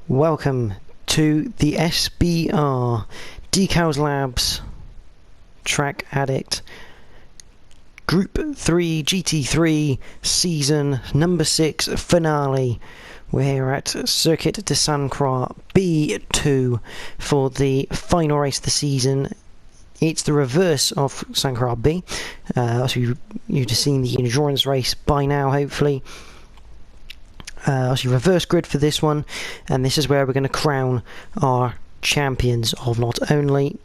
Welcome to the SBR Decals Labs Trackaddict Group 3 GT3 Season number 6 finale. We're here at Circuit de St-Croix B2 for the final race of the season. It's the reverse of St-Croix B. So you've seen the endurance race by now, hopefully. So reverse grid for this one, and this is where we're going to crown our champions of not only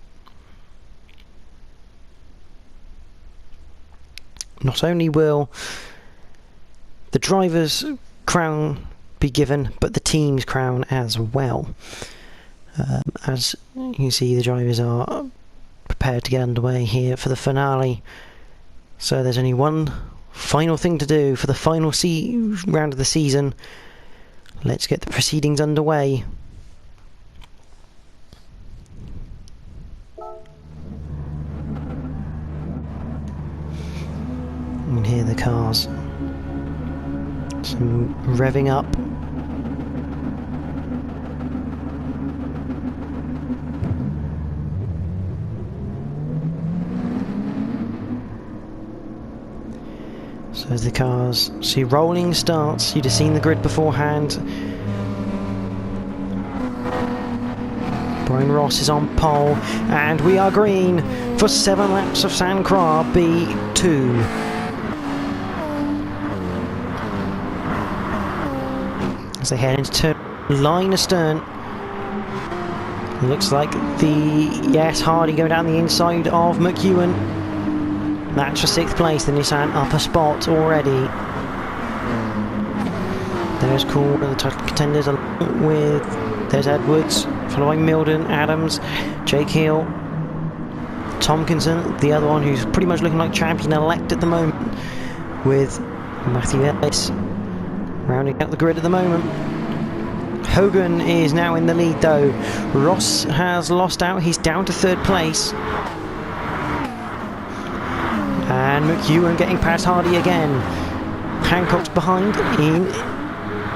will the driver's crown be given, but the team's crown as well. As you can see, the drivers are prepared to get underway here for the finale. So there's only one final thing to do for the final round of the season. Let's get the proceedings underway. And here the cars. Some revving up. So as the cars see rolling starts, you'd have seen the grid beforehand. Brian Ross is on pole, and we are green for 7 laps of St-Croix B2. As they head into turn line astern, looks like Hardy going down the inside of McEwen. That's for 6th place, the Nissan upper spot already. There's Cool, the title contenders, there's Edwards, following Milden, Adams, Jake Hill, Tompkinson, the other one who's pretty much looking like champion-elect at the moment, with Matthew Ellis rounding out the grid at the moment. Hogan is now in the lead though. Ross has lost out, he's down to 3rd place. And McEwen getting past Hardy again. Hancock's behind,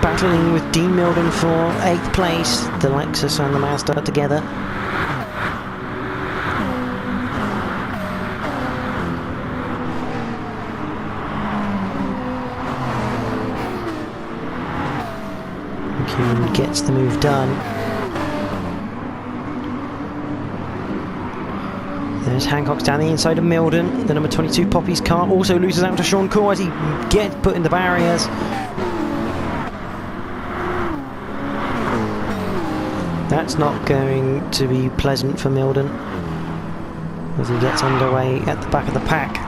battling with Dean Milden for 8th place. The Lexus and the Mazda together. McEwen gets the move done. There's Hancock's down the inside of Milden. The number 22 Poppy's car also loses out to Sean Cool as he gets put in the barriers. That's not going to be pleasant for Milden as he gets underway at the back of the pack.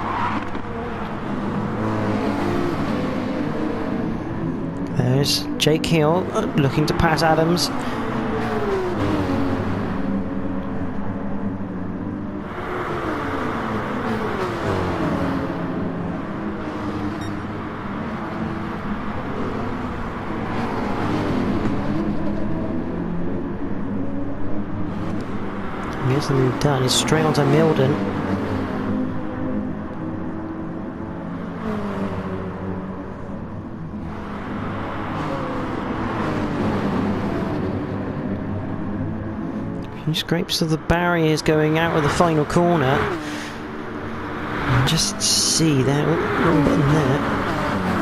There's Jake Hill looking to pass Adams. Gets the move done, he's straight onto Milden. A few scrapes of the barriers going out of the final corner. And just see there, wrong button there.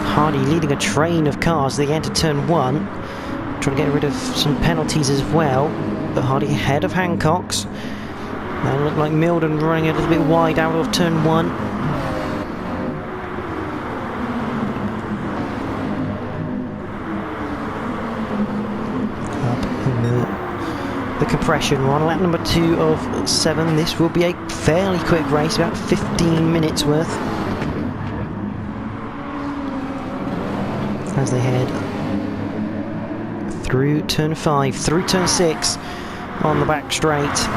Hardy leading a train of cars. They enter turn 1, trying to get rid of some penalties as well. But Hardy ahead of Hancock's. That looked like Milden running a little bit wide out of turn 1. Up in the compression. We're on lap number 2 of 7. This will be a fairly quick race, about 15 minutes worth. As they head through turn 5, through turn 6 on the back straight.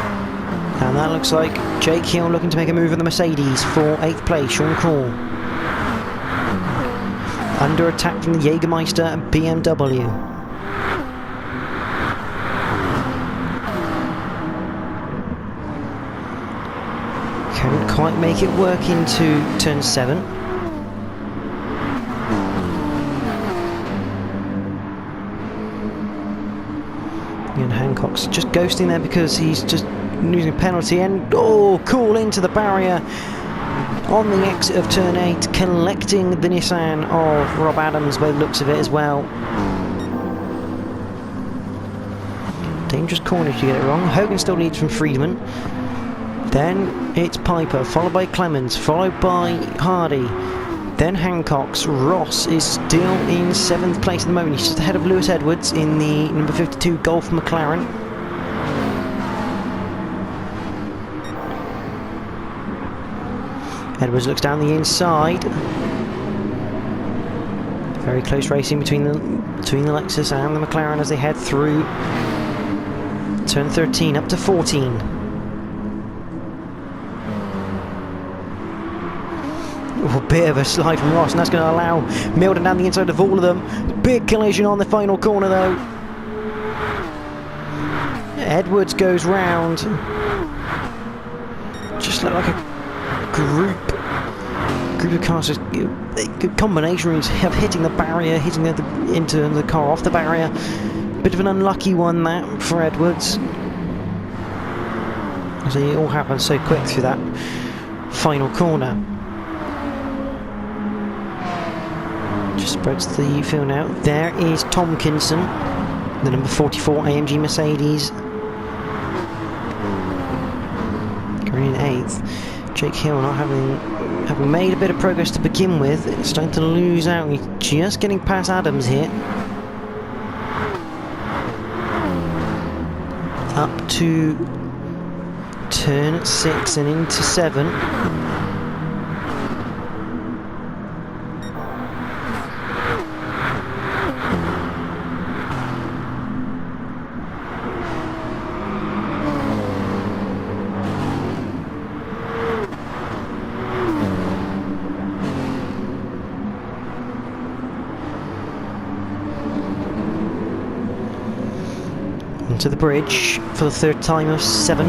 And that looks like Jake Hill looking to make a move in the Mercedes for 8th place, Sean Cool. Under attack from the Jägermeister BMW. Can't quite make it work into turn 7. Hancock's just ghosting there because he's just losing a penalty, and cool into the barrier on the exit of turn 8, collecting the Nissan of Rob Adams by the looks of it as well. Dangerous corner if you get it wrong. Hogan still leads from Friedman. Then it's Piper, followed by Clemens, followed by Hardy. Then Hancock's. Ross is still in 7th place at the moment. He's just ahead of Lewis Edwards in the number 52 Golf McLaren. Edwards looks down the inside. Very close racing between the Lexus and the McLaren as they head through turn 13 up to 14. A bit of a slide from Ross, and that's going to allow Milden down the inside of all of them. Big collision on the final corner though. Edwards goes round. Just looked like a group of cars, just good combinations of hitting the barrier, hitting into the car off the barrier. Bit of an unlucky one that for Edwards, as it all happened so quick through that final corner. Just spreads the field out. There is Tomkinson, the number 44 AMG Mercedes, going in 8th. Jake Hill not having made a bit of progress to begin with, it's starting to lose out. He's just getting past Adams here. Up to turn 6 and into 7. To the bridge for the 3rd time of 7.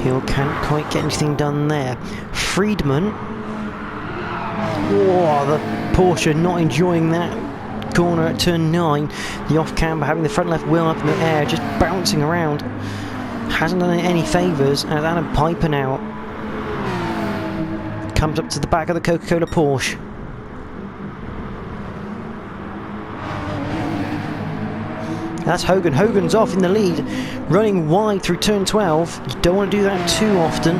Hill can't quite get anything done there. Friedman, the Porsche not enjoying that corner at turn 9. The off camber having the front left wheel up in the air, just bouncing around. Hasn't done it any favours, and Adam Piper now comes up to the back of the Coca-Cola Porsche. That's Hogan. Hogan's off in the lead, running wide through turn 12. You don't want to do that too often.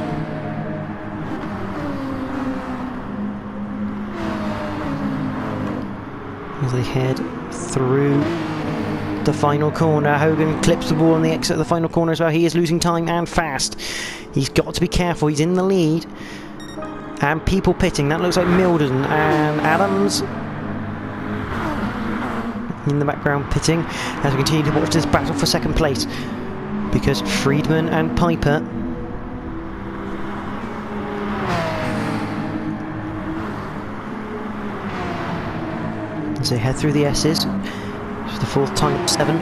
As they head through the final corner, Hogan clips the ball on the exit of the final corner as well. He is losing time and fast. He's got to be careful. He's in the lead. And people pitting. That looks like Milden and Adams in the background pitting as we continue to watch this battle for 2nd place, because Friedman and Piper as they head through the S's for the 4th time at 7.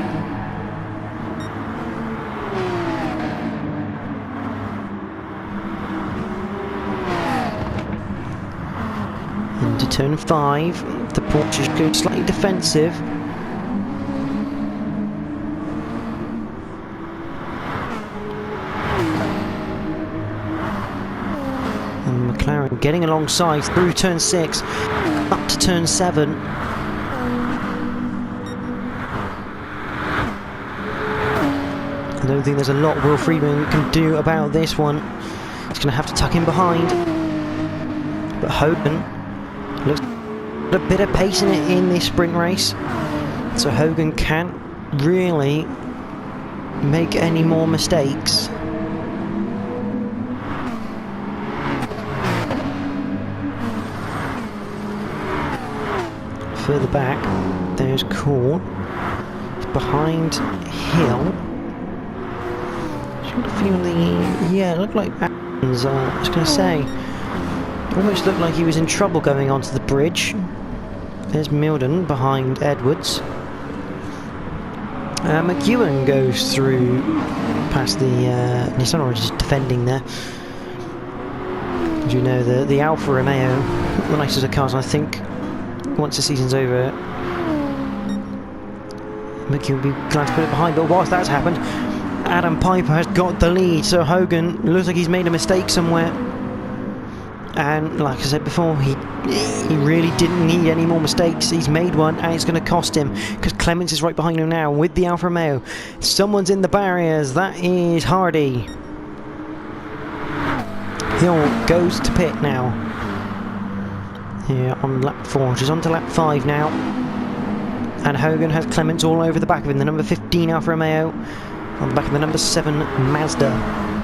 Into turn 5, the Porsche going slightly defensive. McLaren getting alongside through turn 6 up to turn 7. I don't think there's a lot Will Friedman can do about this one. He's going to have to tuck in behind, but Hogan looks a bit of pace in it in this sprint race, so Hogan can't really make any more mistakes. Further back, there's Korn. It's behind Hill. Should feel it looked like Atkins, I was going to say. Almost looked like he was in trouble going onto the bridge. There's Milden behind Edwards. McEwen goes through past the Nissan, or just defending there. As you know, the Alfa Romeo, the nicest of cars, I think. Once the season's over, Mickey will be glad to put it behind, but whilst that's happened, Adam Piper has got the lead, so Hogan looks like he's made a mistake somewhere. And like I said before, he really didn't need any more mistakes. He's made one, and it's going to cost him, because Clements is right behind him now with the Alfa Romeo. Someone's in the barriers. That is Hardy. Hill goes to pit now. Here on lap 4, which is on to lap 5 now. And Hogan has Clements all over the back of him. The number 15 Alfa Romeo on the back of the number 7 Mazda.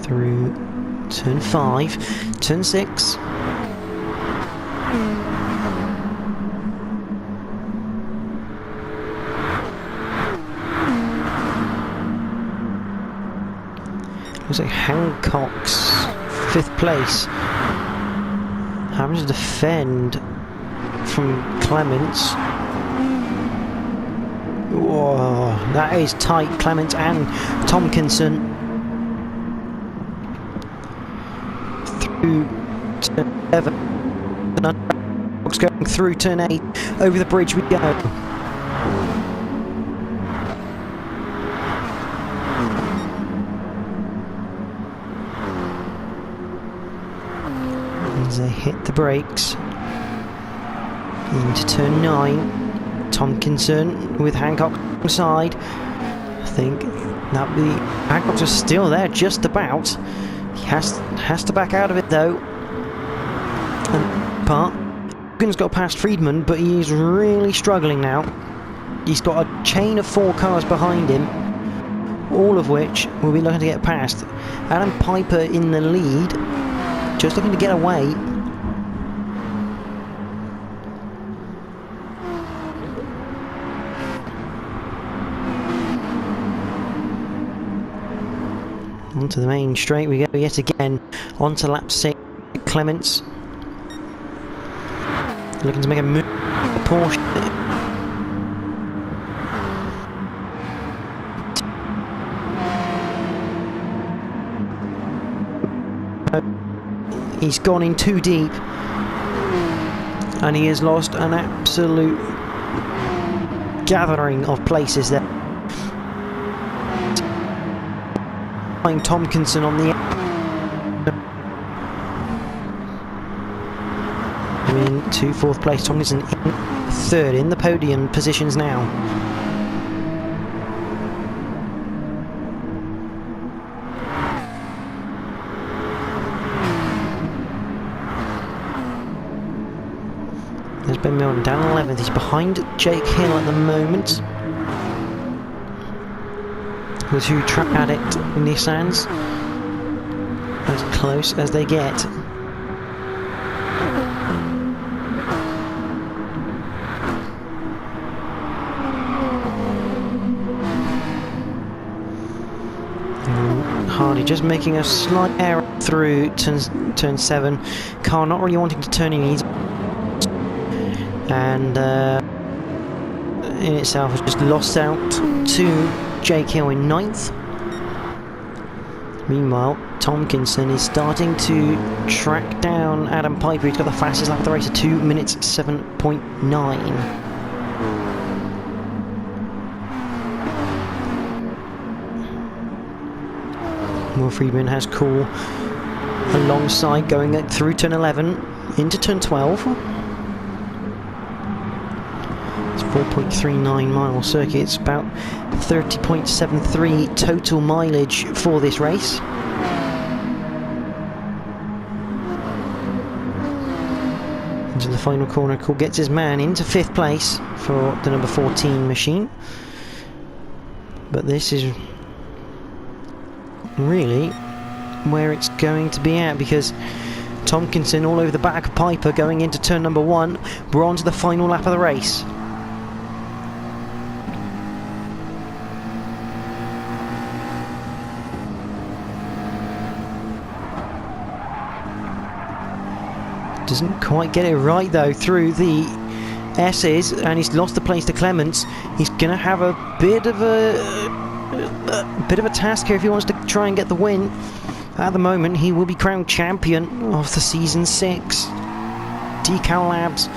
Through turn 5, turn 6. Looks like Hancock's 5th place, having to defend from Clements. Whoa, that is tight. Clements and Tomkinson. Turn 7, going through turn 8, over the bridge we go. As they hit the brakes into turn 9, Tomkinson with Hancock side. I think that the Hancock's are still there, just about. He has to back out of it though. And Hogan's got past Friedman, but he's really struggling now. He's got a chain of 4 cars behind him, all of which will be looking to get past. Adam Piper in the lead, just looking to get away. Onto the main straight we go yet again. Onto lap 6. Clements looking to make a move. Porsche. He's gone in too deep, and he has lost an absolute gathering of places there. Tomkinson on the to 4th place. Tomkinson in 3rd in the podium positions now. There's Ben Milne down 11th. He's behind Jake Hill at the moment. The 2 Trackaddict Nissans as close as they get. Hardy just making a slight error through turn 7. Car not really wanting to turn in easy, and in itself has just lost out to Jake Hill in 9th. Meanwhile, Tomkinson is starting to track down Adam Piper. He's got the fastest lap of the race at 2 minutes 7.9. Will Friedman has Cool alongside, going through turn 11 into turn 12. It's 4.39 mile circuit. It's about 30.73 total mileage for this race. Into the final corner, Cool gets his man into 5th place for the number 14 machine. But this is really where it's going to be at, because Tomkinson all over the back of Piper going into turn number 1. We're on to the final lap of the race. Doesn't quite get it right though through the S's, and he's lost the place to Clements. He's gonna have a bit of a task here if he wants to try and get the win. At the moment, he will be crowned champion of the Season 6 Decal Labs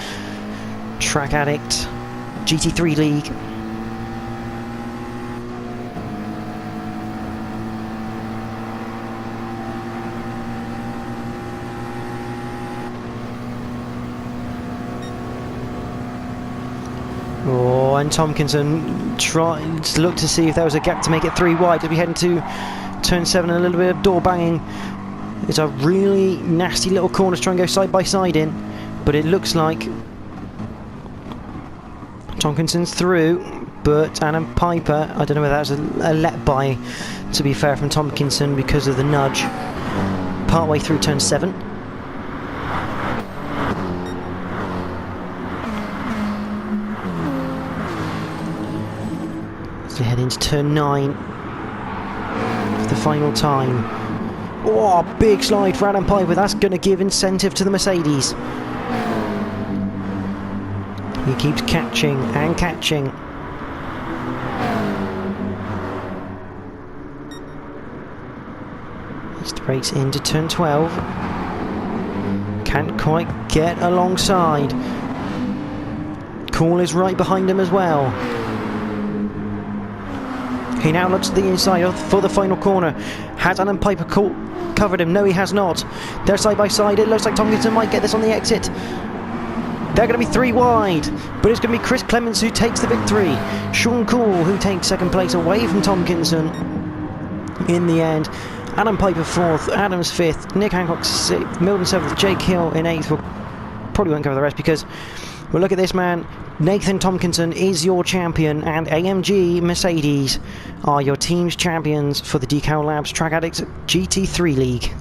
Trackaddict GT3 League. Oh, and Tompkinson tried to look to see if there was a gap to make it 3 wide as we head into turn 7. A little bit of door banging. It's a really nasty little corner to try and go side by side in, but it looks like Tompkinson's through, but Adam Piper, I don't know whether that was a let by, to be fair, from Tompkinson because of the nudge partway through turn 7. We head into turn 9 for the final time. Oh, big slide for Adam Piper. That's going to give incentive to the Mercedes. He keeps catching and catching. Straight into turn 12. Can't quite get alongside. Call is right behind him as well. He now looks to the inside for the final corner. Has Adam Piper covered him? No, he has not. They're side by side. It looks like Tompkinson might get this on the exit. They're going to be 3 wide, but it's going to be Chris Clements who takes the victory. Sean Cool who takes second place away from Tompkinson in the end. Adam Piper 4th, Adams 5th, Nick Hancock 6th, Milton 7th, Jake Hill in 8th. We'll probably won't cover the rest because, well, look at this man. Nathan Tompkinson is your champion, and AMG Mercedes are your team's champions for the Decal Labs Trackaddict GT3 League.